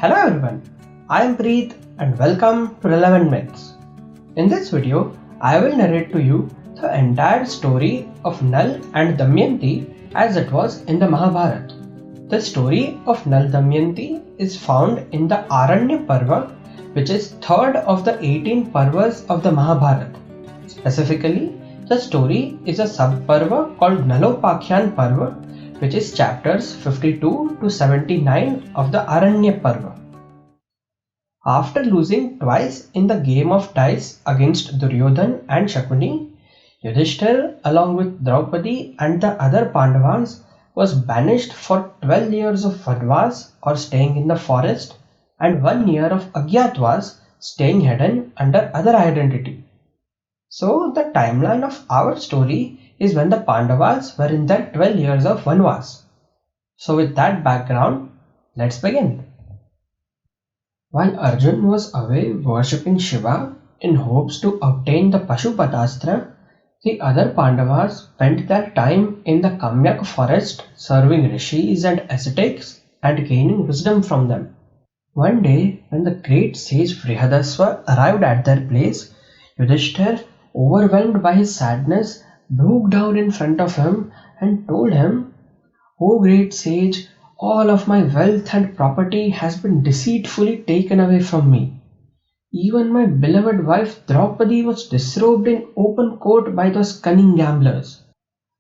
Hello everyone, I am Preet and welcome to Relevant Myths. In this video, I will narrate to you the entire story of Nal and Damayanti as it was in the Mahabharata. The story of Nal Damayanti is found in the Aranya Parva, which is third of the 18 Parvas of the Mahabharata. Specifically, the story is a sub-parva called Nalopakhyan Parva, which is chapters 52 to 79 of the Aranya Parva. After losing twice in the game of dice against Duryodhan and Shakuni, Yudhishthir along with Draupadi and the other Pandavas was banished for 12 years of Vanvas or staying in the forest and 1 year of Agyatwas staying hidden under other identity. So the timeline of our story is when the Pandavas were in their 12 years of Vanvas. So with that background, let's begin. While Arjun was away worshipping Shiva in hopes to obtain the Pashupatastra, the other Pandavas spent their time in the Kamyak forest serving rishis and ascetics and gaining wisdom from them. One day, when the great sage Vrihadasva arrived at their place, Yudhishthir, overwhelmed by his sadness, broke down in front of him and told him, "O great sage, all of my wealth and property has been deceitfully taken away from me. Even my beloved wife Draupadi was disrobed in open court by those cunning gamblers.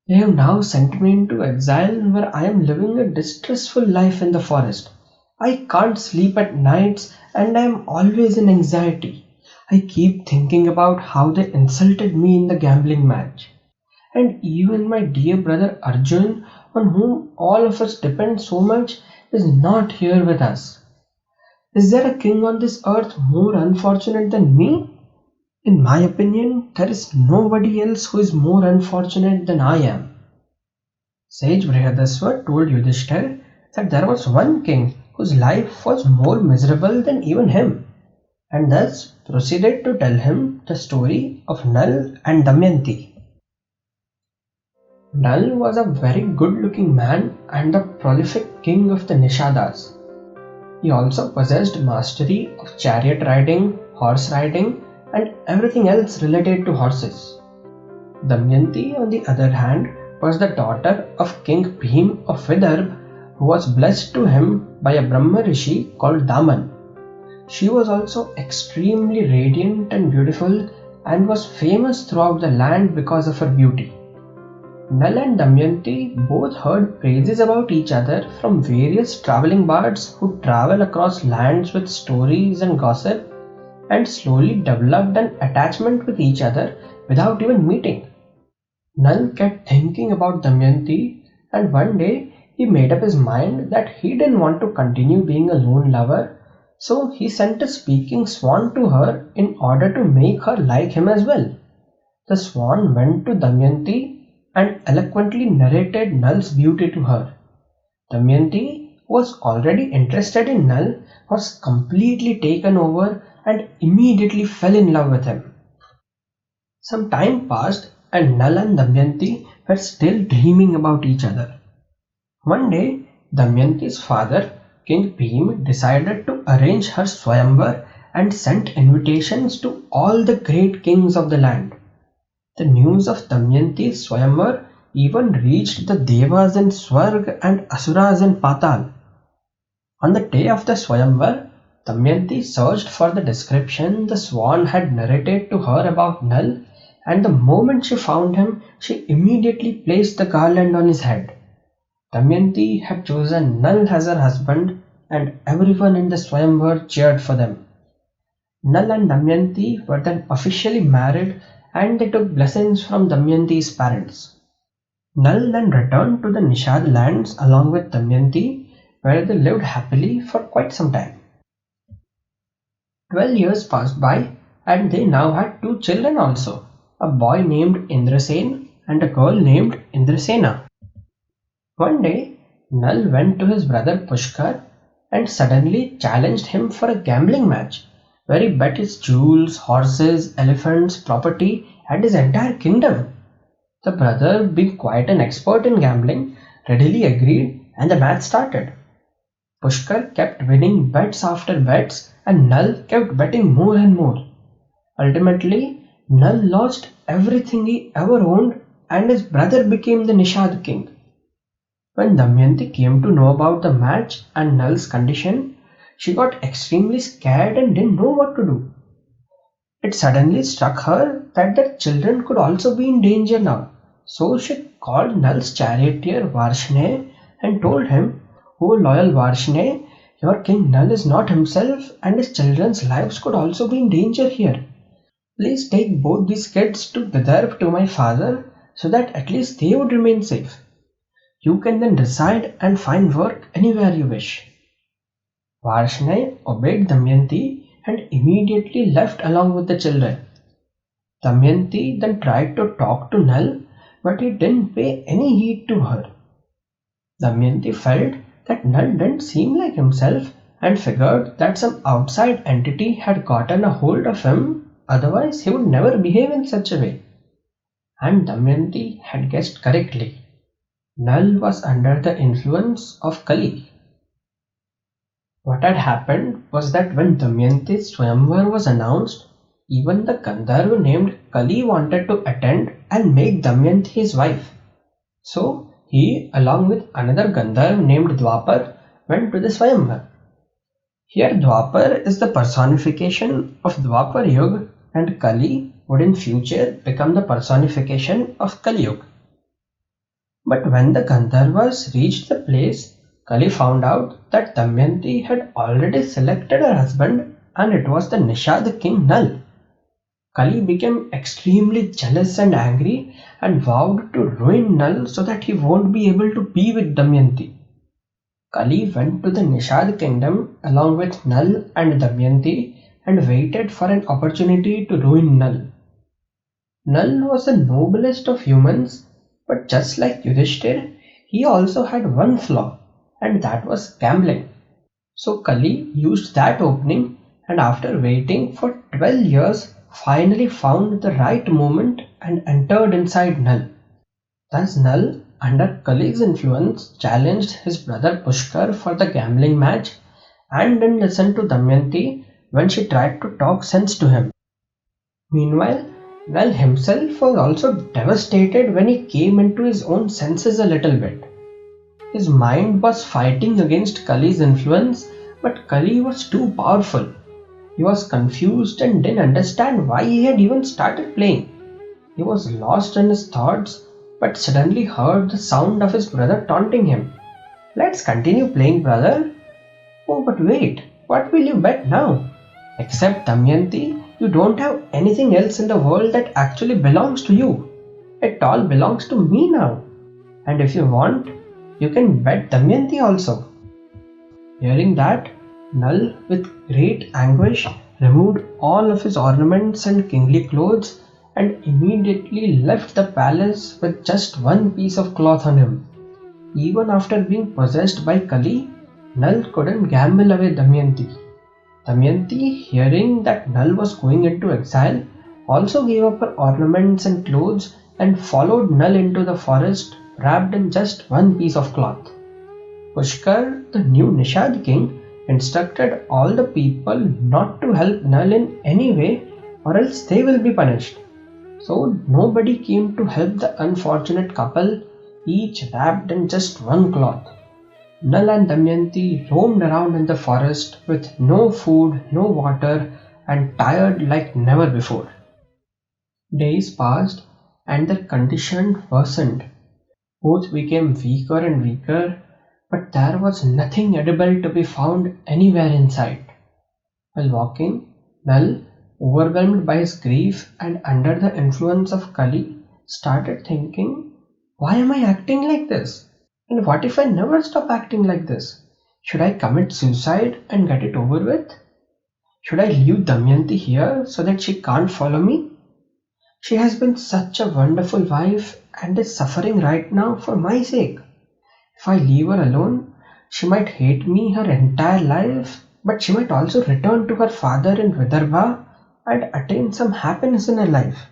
They have now sent me into exile where I am living a distressful life in the forest. I can't sleep at nights and I am always in anxiety. I keep thinking about how they insulted me in the gambling match. And even my dear brother Arjun, on whom all of us depend so much, is not here with us. Is there a king on this earth more unfortunate than me? In my opinion, there is nobody else who is more unfortunate than I am." Sage Vrihadasva told Yudhishthir that there was one king whose life was more miserable than even him, and thus proceeded to tell him the story of Nal and Damayanti. Nal was a very good-looking man and the prolific king of the Nishadas. He also possessed mastery of chariot riding, horse riding, and everything else related to horses. Damayanti, on the other hand, was the daughter of King Bhim of Vidarbha, who was blessed to him by a Brahma Rishi called Daman. She was also extremely radiant and beautiful and was famous throughout the land because of her beauty. Nal and Damayanti both heard praises about each other from various travelling bards who travel across lands with stories and gossip, and slowly developed an attachment with each other without even meeting. Nal kept thinking about Damayanti, and one day he made up his mind that he didn't want to continue being a lone lover, so he sent a speaking swan to her in order to make her like him as well. The swan went to Damayanti and eloquently narrated Nal's beauty to her. Damayanti, who was already interested in Nal, was completely taken over and immediately fell in love with him. Some time passed and Nal and Damayanti were still dreaming about each other. One day, Damayanti's father, King Bhim, decided to arrange her Swayamvar and sent invitations to all the great kings of the land. The news of Damayanti's Swayamvar even reached the Devas in Swarg and Asuras in Patal. On the day of the Swayamvar, Damayanti searched for the description the swan had narrated to her about Nal, and the moment she found him, she immediately placed the garland on his head. Damayanti had chosen Nal as her husband, and everyone in the Swayamvar cheered for them. Nal and Damayanti were then officially married and they took blessings from Damayanti's parents. Nal then returned to the Nishad lands along with Damayanti, where they lived happily for quite some time. 12 years passed by and they now had 2 children also, a boy named Indrasen and a girl named Indrasena. One day, Nal went to his brother Pushkar and suddenly challenged him for a gambling match, where he bet his jewels, horses, elephants, property, and his entire kingdom. The brother, being quite an expert in gambling, readily agreed and the match started. Pushkar kept winning bets after bets and Nal kept betting more and more. Ultimately, Nal lost everything he ever owned and his brother became the Nishad king. When Damayanti came to know about the match and Nal's condition, she got extremely scared and didn't know what to do. It suddenly struck her that their children could also be in danger now. So she called Nal's charioteer Varshne and told him, "O loyal Varshne, your king Nal is not himself and his children's lives could also be in danger here. Please take both these kids to Vidarbh to my father so that at least they would remain safe. You can then reside and find work anywhere you wish." Varshne obeyed Damayanti and immediately left along with the children. Damayanti then tried to talk to Nal, but he didn't pay any heed to her. Damayanti felt that Nal didn't seem like himself and figured that some outside entity had gotten a hold of him, otherwise he would never behave in such a way. And Damayanti had guessed correctly. Nal was under the influence of Kali. What had happened was that when Damayanti's Swayamvar was announced, even the Gandharva named Kali wanted to attend and make Damayanti his wife. So he, along with another Gandharv named Dwapar, went to the Swayamvar. Here Dwapar is the personification of Dwapar Yuga and Kali would in future become the personification of Kali Yuga. But when the Gandharvas reached the place, Kali found out that Damayanti had already selected her husband and it was the Nishad king Nal. Kali became extremely jealous and angry and vowed to ruin Nal so that he won't be able to be with Damayanti. Kali went to the Nishad kingdom along with Nal and Damayanti and waited for an opportunity to ruin Nal. Nal was the noblest of humans, but just like Yudhishthir, he also had one flaw, and that was gambling. So Kali used that opening and after waiting for 12 years finally found the right moment and entered inside Nal. Thus Nal, under Kali's influence, challenged his brother Pushkar for the gambling match and didn't listen to Damayanti when she tried to talk sense to him. Meanwhile, Nal himself was also devastated when he came into his own senses a little bit. His mind was fighting against Kali's influence, but Kali was too powerful. He was confused and didn't understand why he had even started playing. He was lost in his thoughts, but suddenly heard the sound of his brother taunting him. "Let's continue playing, brother." "Oh, but wait, what will you bet now? Except Damayanti, you don't have anything else in the world that actually belongs to you. It all belongs to me now. And if you want, you can bet Damayanti also." Hearing that, Nal, with great anguish, removed all of his ornaments and kingly clothes and immediately left the palace with just one piece of cloth on him. Even after being possessed by Kali, Nal couldn't gamble away Damayanti. Damayanti, hearing that Nal was going into exile, also gave up her ornaments and clothes and followed Nal into the forest wrapped in just one piece of cloth. Pushkar, the new Nishad king, instructed all the people not to help Nal in any way or else they will be punished. So nobody came to help the unfortunate couple, each wrapped in just one cloth. Nal and Damayanti roamed around in the forest with no food, no water, and tired like never before. Days passed and their condition worsened. Both became weaker and weaker, but there was nothing edible to be found anywhere in sight. While walking, Nal, overwhelmed by his grief and under the influence of Kali, started thinking, "Why am I acting like this? And what if I never stop acting like this? Should I commit suicide and get it over with? Should I leave Damayanti here so that she can't follow me? She has been such a wonderful wife and is suffering right now for my sake. If I leave her alone, she might hate me her entire life, but she might also return to her father in Vidarbha and attain some happiness in her life."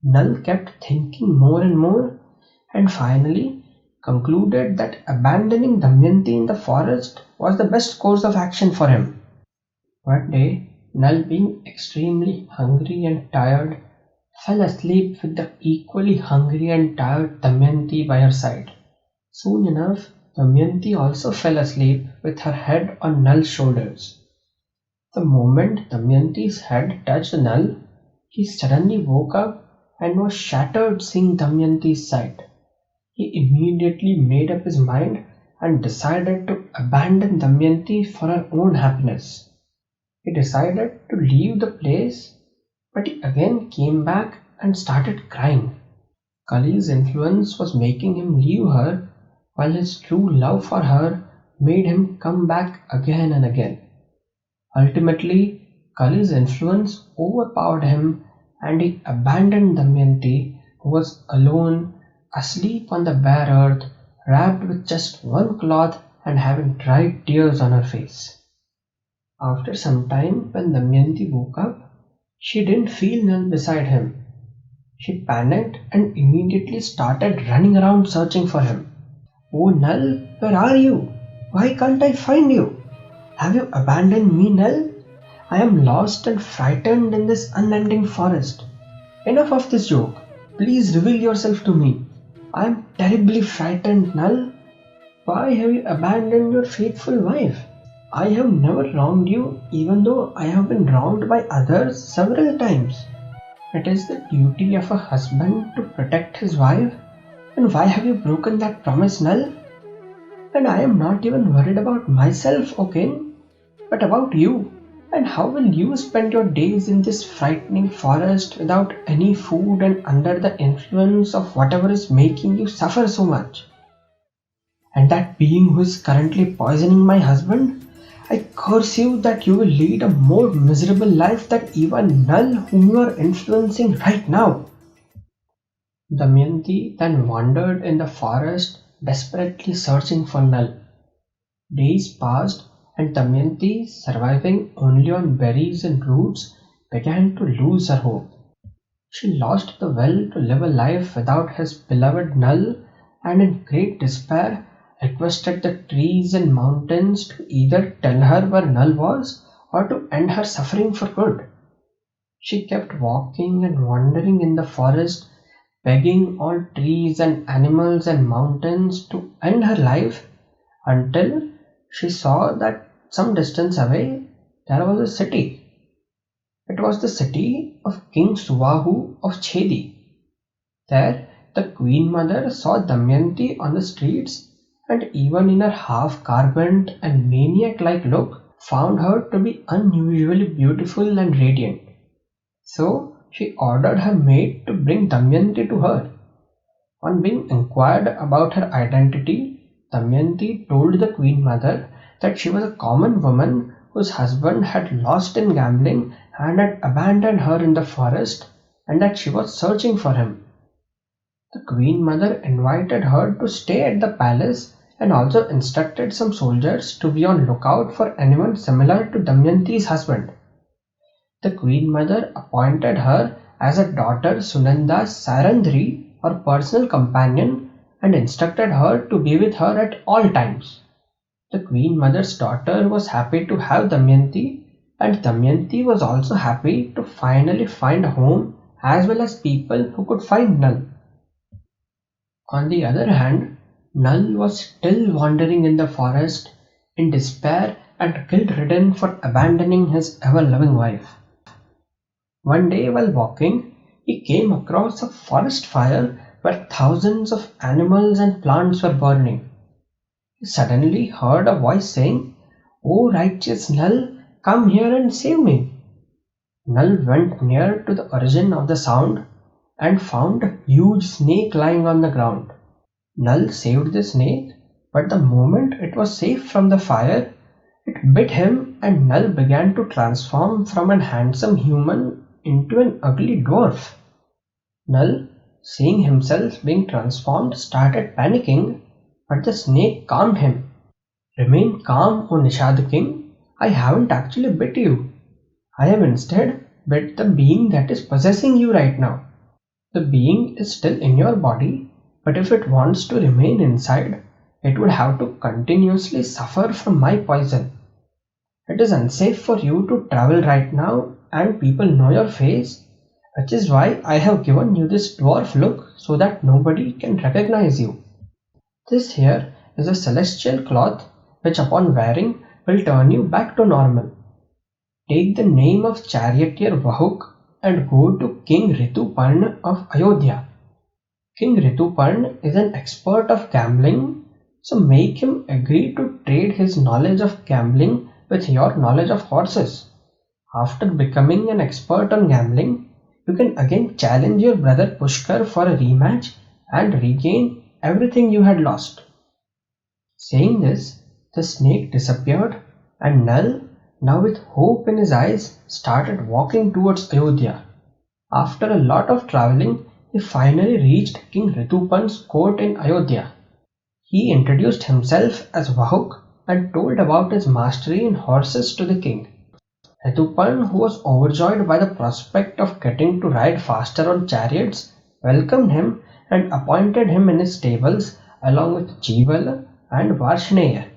Nal kept thinking more and more, and finally concluded that abandoning Damayanti in the forest was the best course of action for him. One day, Nal, being extremely hungry and tired, fell asleep with the equally hungry and tired Damayanti by her side. Soon enough, Damayanti also fell asleep with her head on Nal's shoulders. The moment Damayanti's head touched Nal, he suddenly woke up and was shattered seeing Damayanti's sight. He immediately made up his mind and decided to abandon Damayanti for her own happiness. He decided to leave the place, but he again came back and started crying. Kali's influence was making him leave her, while his true love for her made him come back again and again. Ultimately, Kali's influence overpowered him and he abandoned Damayanti, who was alone, asleep on the bare earth, wrapped with just one cloth and having dried tears on her face. After some time, when Damayanti woke up, she didn't feel Nal beside him. She panicked and immediately started running around searching for him. "Oh Nal, where are you? Why can't I find you? Have you abandoned me, Nal? I am lost and frightened in this unending forest. Enough of this joke. Please reveal yourself to me. I am terribly frightened, Nal. Why have you abandoned your faithful wife? I have never wronged you, even though I have been wronged by others several times. It is the duty of a husband to protect his wife. And why have you broken that promise, Nal? And I am not even worried about myself, O king, but about you. And how will you spend your days in this frightening forest without any food and under the influence of whatever is making you suffer so much? And that being who is currently poisoning my husband, I curse you that you will lead a more miserable life than even Nal whom you are influencing right now." Damayanti then wandered in the forest, desperately searching for Nal. Days passed, and Damayanti, surviving only on berries and roots, began to lose her hope. She lost the will to live a life without his beloved Nal, and in great despair requested the trees and mountains to either tell her where Nal was or to end her suffering for good. She kept walking and wandering in the forest, begging all trees and animals and mountains to end her life, until she saw that some distance away there was a city. It was the city of King Subahu of Chedi. There the Queen Mother saw Damayanti on the streets, and even in her half-garment and maniac-like look found her to be unusually beautiful and radiant. So she ordered her maid to bring Damayanti to her. On being inquired about her identity, Damayanti told the Queen Mother that she was a common woman whose husband had lost in gambling and had abandoned her in the forest, and that she was searching for him. The Queen Mother invited her to stay at the palace and also instructed some soldiers to be on lookout for anyone similar to Damayanti's husband. The Queen Mother appointed her as her daughter Sunanda's Sarandri or personal companion and instructed her to be with her at all times. The Queen Mother's daughter was happy to have Damayanti, and Damayanti was also happy to finally find a home as well as people who could find Nal. On the other hand, Nal was still wandering in the forest in despair and guilt-ridden for abandoning his ever-loving wife. One day while walking, he came across a forest fire where thousands of animals and plants were burning. He suddenly heard a voice saying, "O righteous Nal, come here and save me." Nal went near to the origin of the sound and found a huge snake lying on the ground. Nal saved the snake, but the moment it was safe from the fire, it bit him and Nal began to transform from a handsome human into an ugly dwarf. Nal, seeing himself being transformed, started panicking, but the snake calmed him. "Remain calm, O Nishad King. I haven't actually bit you. I have instead bit the being that is possessing you right now. The being is still in your body, But if it wants to remain inside, it would have to continuously suffer from my poison. It is unsafe for you to travel right now and people know your face, which is why I have given you this dwarf look so that nobody can recognize you. This here is a celestial cloth which upon wearing will turn you back to normal. Take the name of charioteer Vahuk and go to King Rituparna of Ayodhya. King Rituparna is an expert of gambling, so make him agree to trade his knowledge of gambling with your knowledge of horses. After becoming an expert on gambling, you can again challenge your brother Pushkar for a rematch and regain everything you had lost. Saying this, the snake disappeared and Nal, now with hope in his eyes, started walking towards Ayodhya. After a lot of travelling, he finally reached King Ritupan's court in Ayodhya. He introduced himself as Vahuk and told about his mastery in horses to the king. Ritupan, who was overjoyed by the prospect of getting to ride faster on chariots, welcomed him and appointed him in his stables along with Jivala and Varshnaya.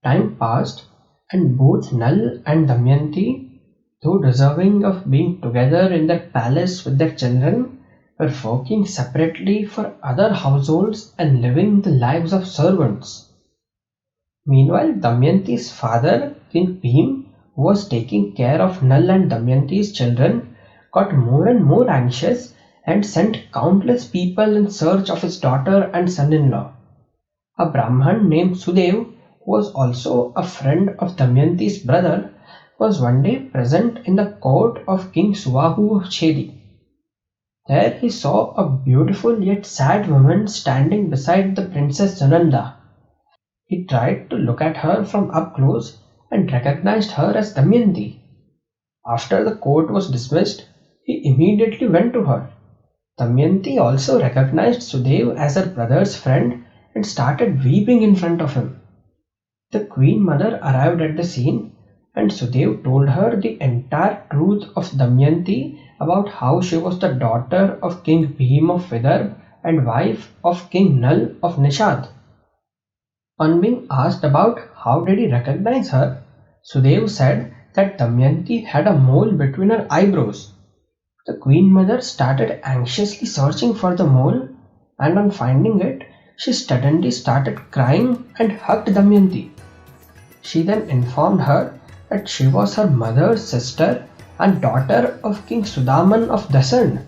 Time passed, and both Nal and Damayanti, though deserving of being together in their palace with their children, were working separately for other households and living the lives of servants. Meanwhile, Damayanti's father, King Bhim, who was taking care of Nal and Damayanti's children, got more and more anxious and sent countless people in search of his daughter and son-in-law. A Brahman named Sudev, who was also a friend of Damayanti's brother, was one day present in the court of King Subahu of Chedi. There he saw a beautiful yet sad woman standing beside the princess Sunanda. He tried to look at her from up close and recognized her as Damayanti. After the court was dismissed, he immediately went to her. Damayanti also recognized Sudev as her brother's friend and started weeping in front of him. The queen mother arrived at the scene and Sudev told her the entire truth of Damayanti about how she was the daughter of King Bhim of Vidarbha and wife of King Nal of Nishad. On being asked about how did he recognize her, Sudev said that Damayanti had a mole between her eyebrows. The queen mother started anxiously searching for the mole, and on finding it, she suddenly started crying and hugged Damayanti. She then informed her that she was her mother's sister and daughter of King Sudaman of Dasan.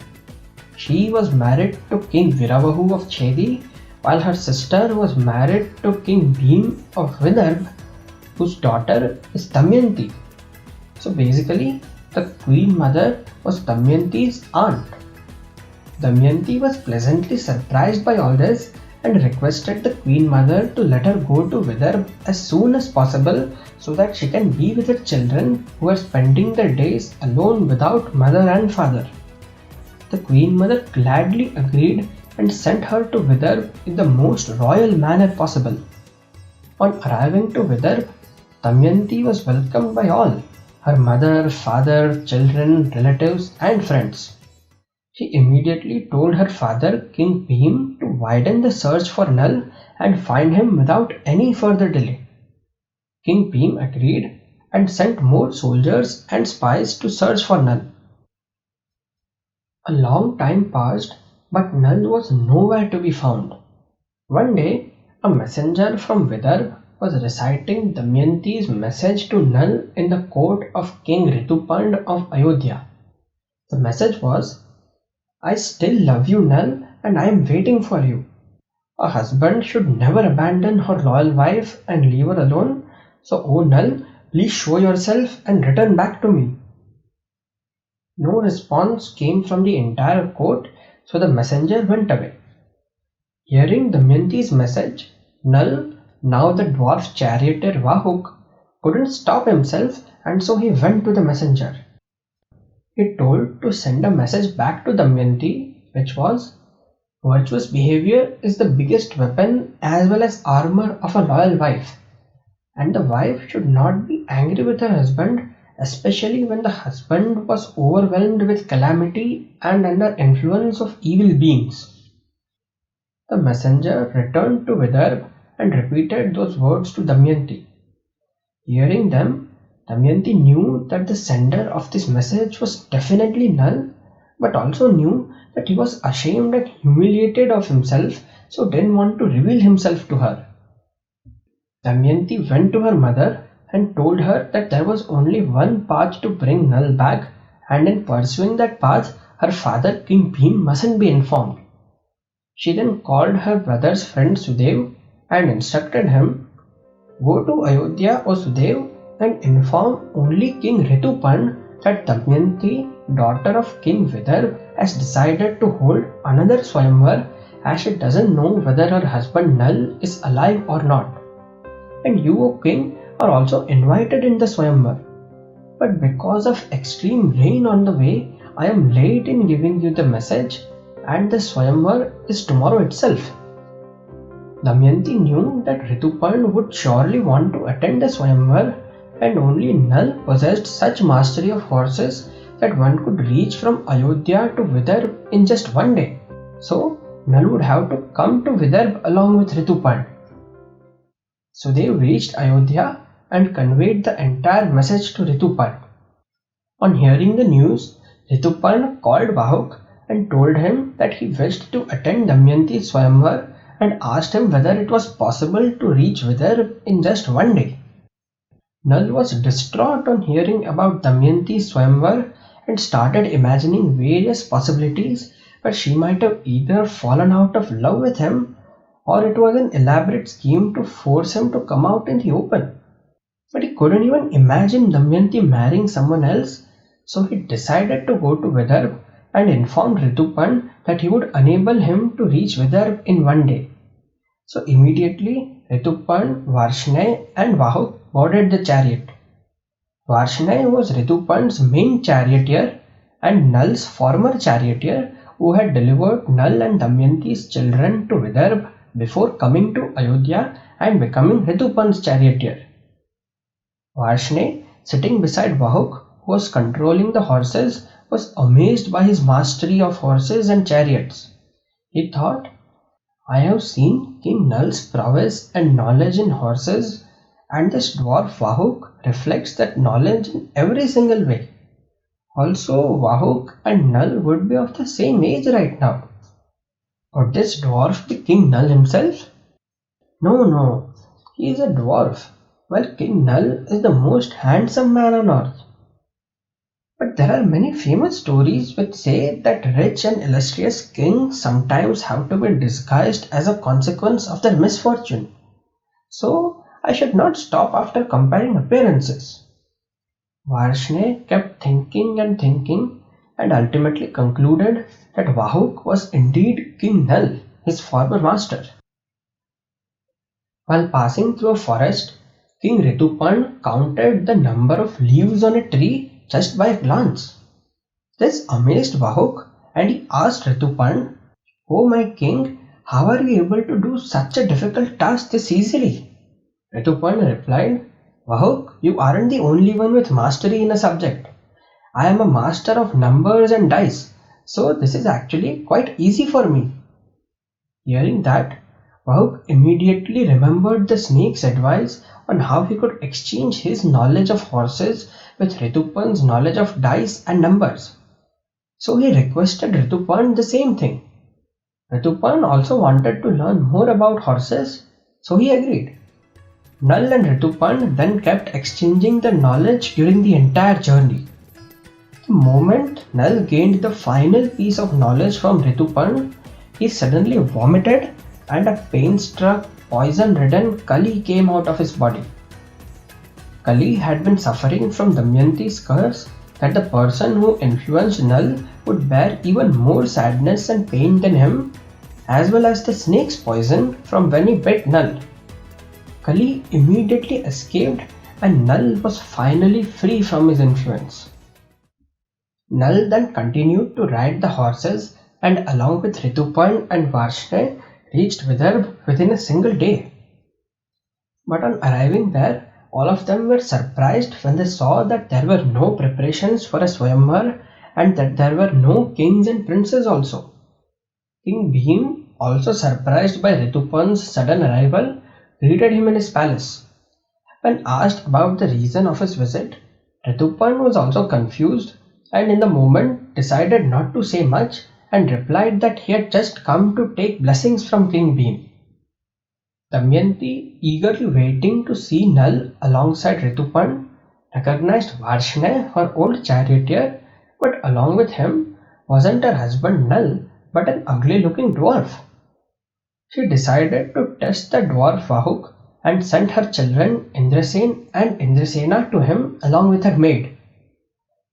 She was married to King Viravahu of Chedi, while her sister was married to King Bhim of Vidarbha, whose daughter is Damayanti. So basically, the queen mother was Damayanti's aunt. Damayanti was pleasantly surprised by all this and requested the queen mother to let her go to Vidarbha as soon as possible so that she can be with her children who are spending their days alone without mother and father. The queen mother gladly agreed and sent her to Vidarbha in the most royal manner possible. On arriving to Vidarbha, Damayanti was welcomed by all, her mother, father, children, relatives and friends. She immediately told her father, King Bhim, to widen the search for Nal and find him without any further delay. King Bhim agreed and sent more soldiers and spies to search for Nal. A long time passed, but Nal was nowhere to be found. One day, a messenger from Vidarbha was reciting Damayanti's message to Nal in the court of King Ritupand of Ayodhya. The message was, I still love you, Nal, and I am waiting for you. A husband should never abandon her loyal wife and leave her alone, so O Nal, please show yourself and return back to me. No response came from the entire court, so the messenger went away. Hearing Damayanti's message, Nal, now the dwarf charioteer Vahuk, couldn't stop himself and so he went to the messenger. He told to send a message back to Damayanti, which was, virtuous behavior is the biggest weapon as well as armor of a loyal wife, and the wife should not be angry with her husband, especially when the husband was overwhelmed with calamity and under influence of evil beings. The messenger returned to Vidarbha and repeated those words to Damayanti. Hearing them, Damayanti knew that the sender of this message was definitely Nal, but also knew that he was ashamed and humiliated of himself, so didn't want to reveal himself to her. Damayanti went to her mother and told her that there was only one path to bring Nal back, and in pursuing that path, her father King Bhim mustn't be informed. She then called her brother's friend Sudev and instructed him, "Go to Ayodhya, O Sudev, and inform only King Rituparna that Damayanti, daughter of King Vidarbha, has decided to hold another Swayamvar as she doesn't know whether her husband Nal is alive or not. And you, O King, are also invited in the Swayamvar. But because of extreme rain on the way, I am late in giving you the message, and the Swayamvar is tomorrow itself." Damayanti knew that Rituparna would surely want to attend the Swayamvar, and only Nal possessed such mastery of horses that one could reach from Ayodhya to Vidarbha in just one day. So Nal would have to come to Vidarbha along with Rituparna. So they reached Ayodhya and conveyed the entire message to Rituparna. On hearing the news, Rituparna called Vahuk and told him that he wished to attend Damayanti's Swayamvar and asked him whether it was possible to reach Vidarbha in just one day. Nal was distraught on hearing about Damayanti's Swayamvar and started imagining various possibilities where she might have either fallen out of love with him or it was an elaborate scheme to force him to come out in the open. But he couldn't even imagine Damayanti marrying someone else, so he decided to go to Vidarbha and informed Rituparna that he would enable him to reach Vidarbha in one day. So immediately Rituparna, Varshney and Vahuk boarded the chariot. Varshney was Rituparna's main charioteer and Nal's former charioteer who had delivered Nal and Damayanti's children to Vidarbha before coming to Ayodhya and becoming Rituparna's charioteer. Varshney, sitting beside Vahuk, who was controlling the horses, was amazed by his mastery of horses and chariots. He thought, "I have seen King Nal's prowess and knowledge in horses, and this dwarf Vahuk reflects that knowledge in every single way. Also, Vahuk and Nal would be of the same age right now. Could this dwarf be King Nal himself? No, he is a dwarf, while King Nal is the most handsome man on earth." But there are many famous stories which say that rich and illustrious kings sometimes have to be disguised as a consequence of their misfortune. So I should not stop after comparing appearances. Varshney kept thinking and ultimately concluded that Vahuk was indeed King Nal, his former master. While passing through a forest, King Rituparna counted the number of leaves on a tree just by a glance. This amazed Vahuk and he asked Rituparna, "Oh my king, how are you able to do such a difficult task this easily?" Rituparna replied, "Vahuk, you aren't the only one with mastery in a subject. I am a master of numbers and dice, so this is actually quite easy for me." Hearing that, Vahuk immediately remembered the snake's advice on how he could exchange his knowledge of horses with Rituparna's knowledge of dice and numbers. So he requested Rituparna the same thing. Rituparna also wanted to learn more about horses, so he agreed. Nal and Rituparna then kept exchanging their knowledge during the entire journey. The moment Nal gained the final piece of knowledge from Rituparna, he suddenly vomited and a pain-struck, poison-ridden Kali came out of his body. Kali had been suffering from Damayanti's curse that the person who influenced Nal would bear even more sadness and pain than him, as well as the snake's poison from when he bit Nal. Kali immediately escaped and Nal was finally free from his influence. Nal then continued to ride the horses and along with Rituparna and Varshney reached Vidarbha within a single day. But on arriving there, all of them were surprised when they saw that there were no preparations for a Swayamvar and that there were no kings and princes also. King Bhim, also surprised by Rituparn's sudden arrival, greeted him in his palace. When asked about the reason of his visit, Rituparn was also confused and in the moment decided not to say much and replied that he had just come to take blessings from King Bhim. Damayanti, eagerly waiting to see Nal alongside Rituparn, recognized Varshne, her old charioteer, but along with him wasn't her husband Nal but an ugly looking dwarf. She decided to test the dwarf Vahuk and sent her children Indrasen and Indrasena to him along with her maid.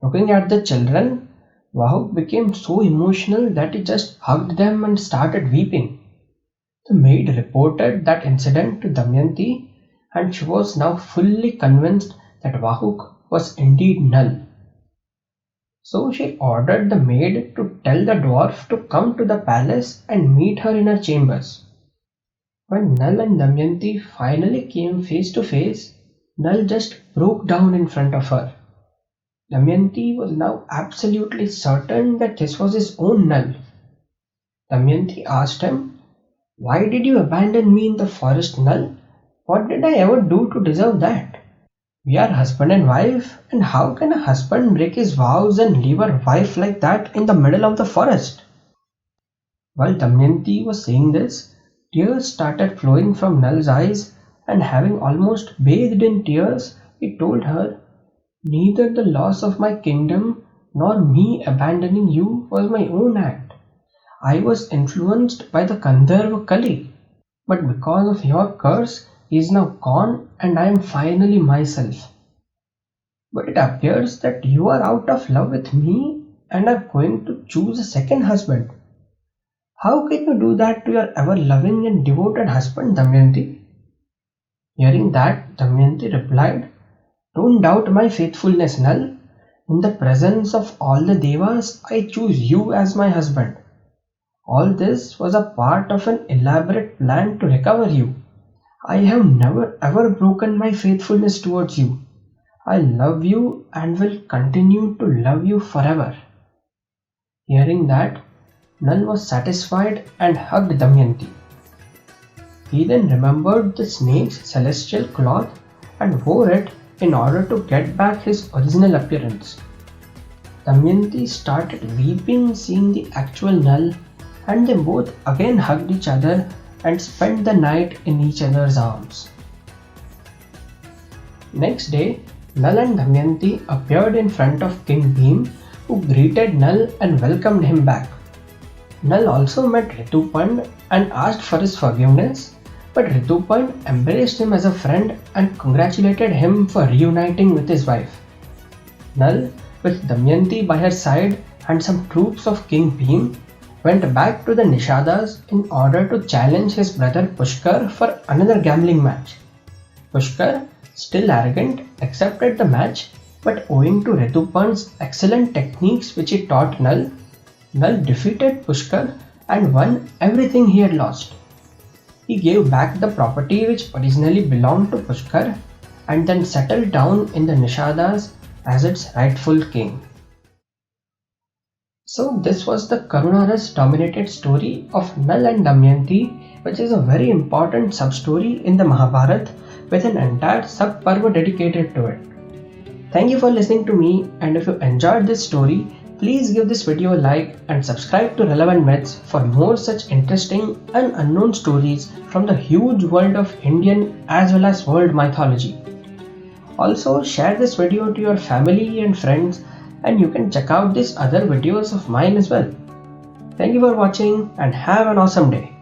Looking at the children, Vahuk became so emotional that he just hugged them and started weeping. The maid reported that incident to Damayanti and she was now fully convinced that Vahuk was indeed Nal. So she ordered the maid to tell the dwarf to come to the palace and meet her in her chambers. When Nal and Damayanti finally came face to face, Nal just broke down in front of her. Damayanti was now absolutely certain that this was his own Nal. Damayanti asked him, "Why did you abandon me in the forest, Nal? What did I ever do to deserve that? We are husband and wife, and how can a husband break his vows and leave a wife like that in the middle of the forest?" While Damayanti was saying this, tears started flowing from Nal's eyes, and having almost bathed in tears, he told her, "Neither the loss of my kingdom nor me abandoning you was my own act. I was influenced by the Gandharva Kali, but because of your curse, he is now gone and I am finally myself. But it appears that you are out of love with me and are going to choose a second husband. How can you do that to your ever-loving and devoted husband, Damayanti?" Hearing that, Damayanti replied, "Don't doubt my faithfulness, Nal. In the presence of all the devas, I choose you as my husband. All this was a part of an elaborate plan to recover you. I have never ever broken my faithfulness towards you. I love you and will continue to love you forever." Hearing that, Nal was satisfied and hugged Damayanti. He then remembered the snake's celestial cloth and wore it in order to get back his original appearance. Damayanti started weeping seeing the actual Nal, and they both again hugged each other and spent the night in each other's arms. Next day, Nal and Damayanti appeared in front of King Bhim, who greeted Nal and welcomed him back. Nal also met Rituparn and asked for his forgiveness, but Rituparn embraced him as a friend and congratulated him for reuniting with his wife. Nal, with Damayanti by her side and some troops of King Bhim, went back to the Nishadas in order to challenge his brother Pushkar for another gambling match. Pushkar, still arrogant, accepted the match, but owing to Rituparn's excellent techniques which he taught Nal, Nal defeated Pushkar and won everything he had lost. He gave back the property which originally belonged to Pushkar and then settled down in the Nishadas as its rightful king. So this was the Karunaras dominated story of Nal and Damayanti, which is a very important sub-story in the Mahabharata with an entire sub-parva dedicated to it. Thank you for listening to me, and if you enjoyed this story, please give this video a like and subscribe to Relevant Myths for more such interesting and unknown stories from the huge world of Indian as well as world mythology. Also, share this video to your family and friends, and you can check out these other videos of mine as well. Thank you for watching and have an awesome day.